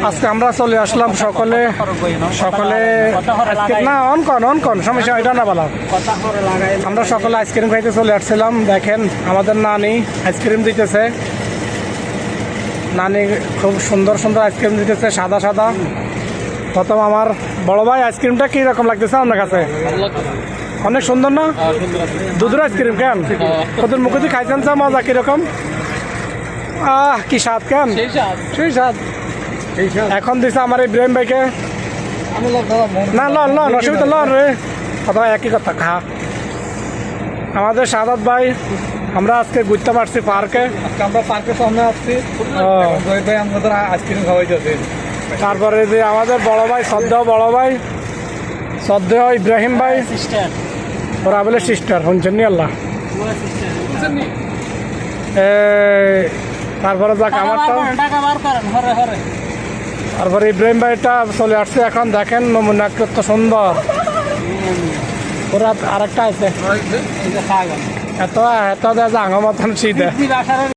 আজকে আমরা চলে আসলাম সকলে আজকে না অনকন সমস্যা এটা না বলা। আমরা সকলে আইসক্রিম খাইতে চলে আসছিলাম। দেখেন আমাদের নানি আইসক্রিম দিতেছে। নানি খুব সুন্দর সুন্দর আইসক্রিম দিতেছে, সাদা সাদা। প্রথম আমার বড় ভাই, আইসক্রিমটা কি রকম লাগতেছে আপনার কাছে? অনেক সুন্দর না? দুধের আইসক্রিম কেন তোদের মুখে দিয়ে খাইছেন? চা মজা কিরকম? কি স্বাদ কেন? সেই স্বাদ এখন দিছে আমার ইব্রাহিম ভাইকে। না লন অসুবিধা লন রে, কথা একই কথা খা। আমাদের সাদাত ভাই, আমরা আজকে ঘুরতে পারছি পার্কে। আমরা পার্কের সামনে আসছি, ভাই আমাদের আইসক্রিম খাওয়াইতেছে। তারপরে যে আমাদের বড় ভাই, শ্রদ্ধেয় ইব্রাহিম ভাই, ওরা বলে সিস্টার শুনছেন নি আল্লাহ। তারপরে যাক আমারটা, তারপরে ইব্রাহিম ভাইটা চলে আসছে। এখন দেখেন নমুনা কত সুন্দর। ওরা আরেকটা আছে এত এত আঙা মতন শীত।